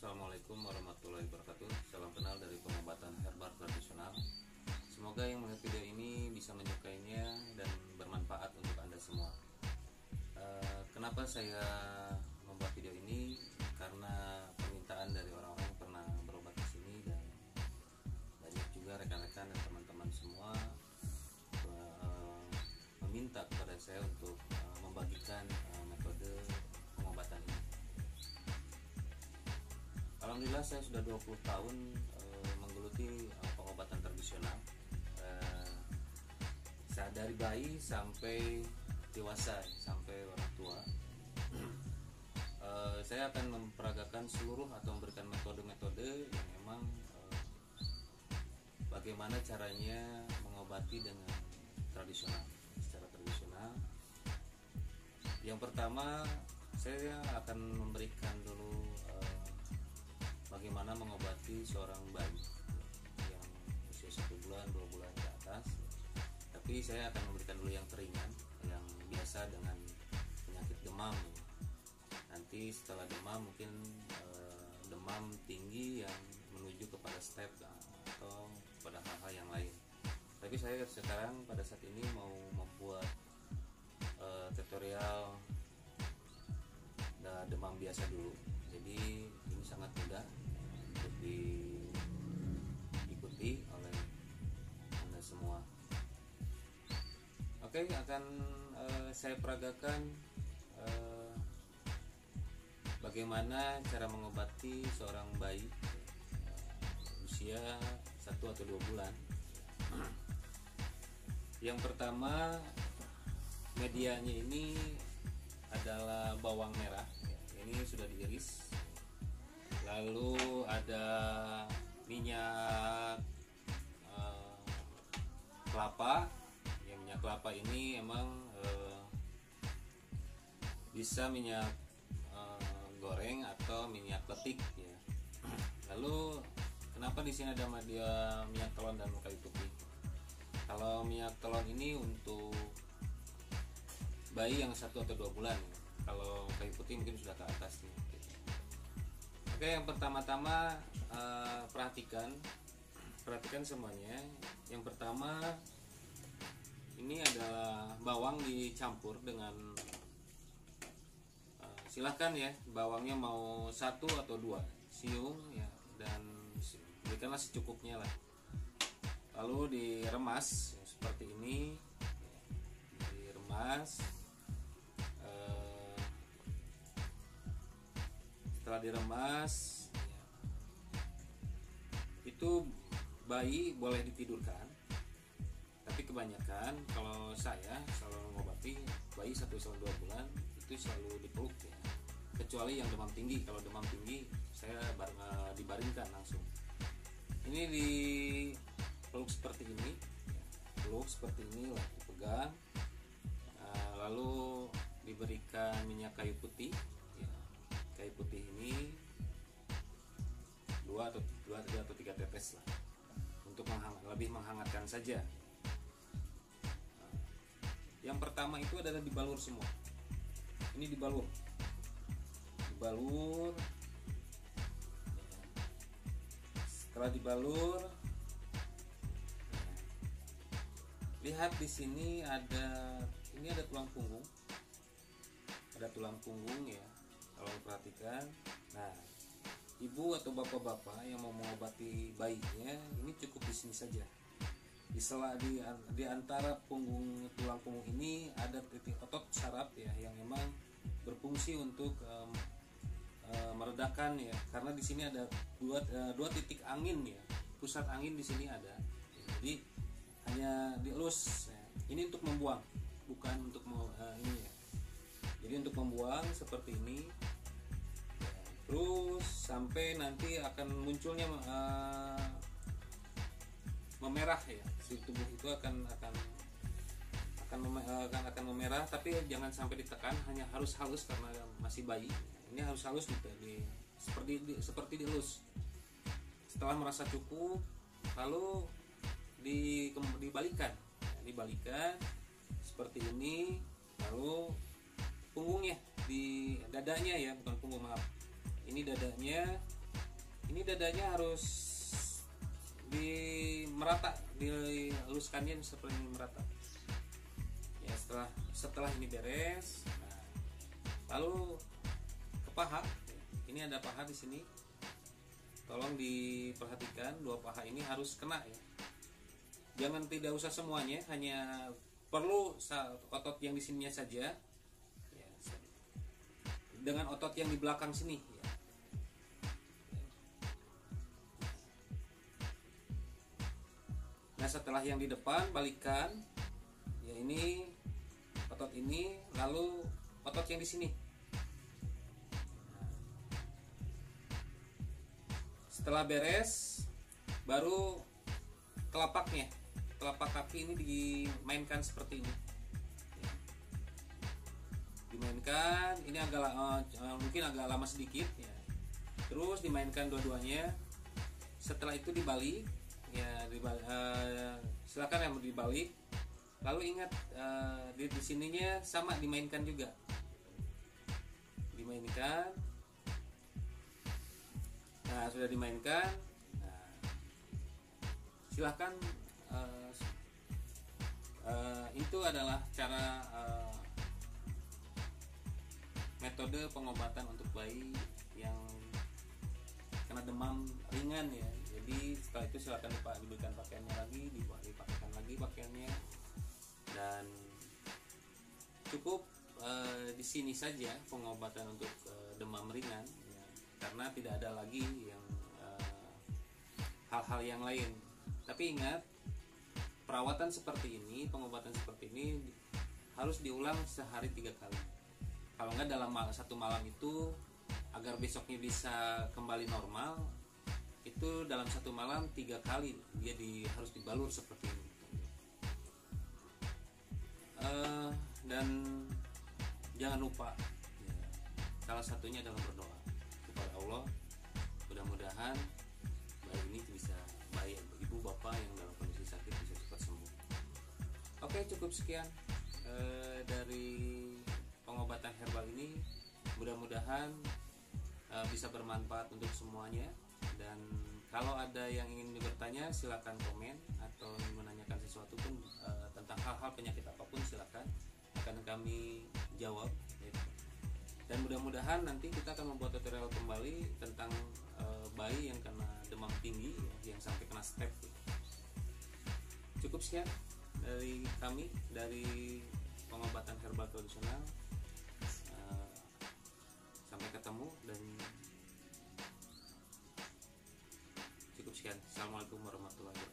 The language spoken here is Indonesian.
Assalamualaikum warahmatullahi wabarakatuh. Salam kenal dari pengobatan herbal tradisional. Semoga yang melihat video ini bisa menyukainya dan bermanfaat untuk Anda semua. Kenapa saya membuat video ini? Karena permintaan dari orang-orang yang pernah berobat di sini, dan banyak juga rekan-rekan dan teman-teman semua meminta kepada saya untuk membagikan metode pengobatan ini. Alhamdulillah saya sudah 20 tahun menggeluti pengobatan tradisional, dari bayi sampai dewasa, sampai orang tua. Saya akan memperagakan seluruh atau memberikan metode-metode yang memang bagaimana caranya mengobati dengan tradisional, secara tradisional. Yang pertama, saya akan memberikan dulu bagaimana mengobati seorang bayi yang usia 1 bulan, 2 bulan ke atas. Tapi saya akan memberikan dulu yang teringan, yang biasa dengan penyakit demam. Nanti setelah demam mungkin demam tinggi yang menuju kepada step atau pada hal-hal yang lain. Tapi saya sekarang pada saat ini mau membuat tutorial demam biasa dulu. Jadi ini sangat mudah untuk diikuti oleh Anda semua. Oke, akan saya peragakan bagaimana cara mengobati seorang bayi usia 1 atau 2 bulan. Yang pertama, medianya ini adalah bawang merah. Ini sudah diiris. Lalu ada minyak kelapa. Yang minyak kelapa ini emang bisa minyak goreng atau minyak letik ya. Lalu kenapa di sini ada minyak telon dan kayu putih? Kalau minyak telon ini untuk bayi yang 1 atau 2 bulan. Kalau kayu putih mungkin sudah ke atas nih. Oke, yang pertama-tama perhatikan semuanya. Yang pertama, ini adalah bawang dicampur dengan silahkan ya, bawangnya mau 1 atau 2 siung ya, dan berikanlah secukupnya lah. Lalu diremas ya, seperti ini, diremas. Setelah diremas itu bayi boleh ditidurkan, tapi kebanyakan kalau saya selalu mengobati bayi 1 sampai 2 bulan itu selalu dipeluk ya, kecuali yang demam tinggi. Kalau demam tinggi saya dibaringkan langsung. Ini dipeluk seperti ini, peluk seperti ini lah, dipegang. Lalu diberikan minyak kayu putih. Kayu putih ini 2 atau 3 tetes lah, untuk lebih menghangatkan saja. Yang pertama itu adalah dibalur semua. Ini dibalur. Setelah dibalur, lihat di sini ada tulang punggung. Ada tulang punggung ya. Kalau perhatikan, nah, ibu atau bapak-bapak yang mau mengobati bayinya ini cukup di sini saja. Di antara tulang punggung ini ada titik otot saraf ya, yang memang berfungsi untuk meredakan ya, karena di sini ada dua titik angin ya, pusat angin di sini ada. Jadi hanya dielus. Ya. Ini untuk membuang, bukan untuk ini ya. Jadi untuk membuang seperti ini. Terus sampai nanti akan munculnya memerah ya, si tubuh itu akan memerah, tapi jangan sampai ditekan, hanya harus halus karena masih bayi. Ini harus halus gitu, seperti dielus. Setelah merasa cukup, lalu dibalikan seperti ini. Lalu punggungnya, di dadanya ya, bukan punggung, maaf. Ini dadanya Ini dadanya harus merata, dihaluskannya seperti ini merata. Ya, setelah ini beres, nah, lalu ke paha. Ini ada paha di sini. Tolong diperhatikan, 2 paha ini harus kena ya. Jangan, tidak usah semuanya, hanya perlu otot yang di sininya saja. Ya, dengan otot yang di belakang sini ya. Nah, setelah yang di depan balikan. Ya, ini otot ini, lalu otot yang di sini. Setelah beres, baru telapak kaki ini dimainkan seperti ini. Dimainkan, ini mungkin agak lama sedikit ya. Terus dimainkan dua-duanya. Setelah itu dibalik ya, silakan yang mau dibalik. Lalu ingat, di sininya sama dimainkan juga. Dimainkan. Nah, sudah dimainkan. Nah, silahkan, itu adalah cara metode pengobatan untuk bayi yang kena demam ringan ya. Jadi setelah itu silakan diberikan pakaiannya lagi, dipakaikan lagi pakaiannya, dan cukup di sini saja pengobatan untuk demam ringan ya, karena tidak ada lagi yang hal-hal yang lain. Tapi ingat, perawatan seperti ini, pengobatan seperti ini harus diulang sehari 3 kali. Kalau enggak dalam satu malam itu, agar besoknya bisa kembali normal, itu dalam satu malam 3 kali dia harus dibalur seperti ini. Dan jangan lupa ya, salah satunya adalah berdoa kepada Allah. Mudah-mudahan bayi ini bisa, bayi ibu bapak yang dalam kondisi sakit bisa cepat sembuh. Oke, cukup sekian dari pengobatan herbal ini. Mudah-mudahan bisa bermanfaat untuk semuanya. Dan kalau ada yang ingin bertanya, silakan komen, atau ingin menanyakan sesuatu pun tentang hal-hal penyakit apapun, silakan, akan kami jawab ya. Dan mudah-mudahan nanti kita akan membuat tutorial kembali tentang bayi yang kena demam tinggi ya, yang sampai kena step ya. Cukup sekian dari kami, dari pengobatan herbal tradisional. Sampai ketemu, dan cukup sekian. Assalamualaikum warahmatullahi wabarakatuh.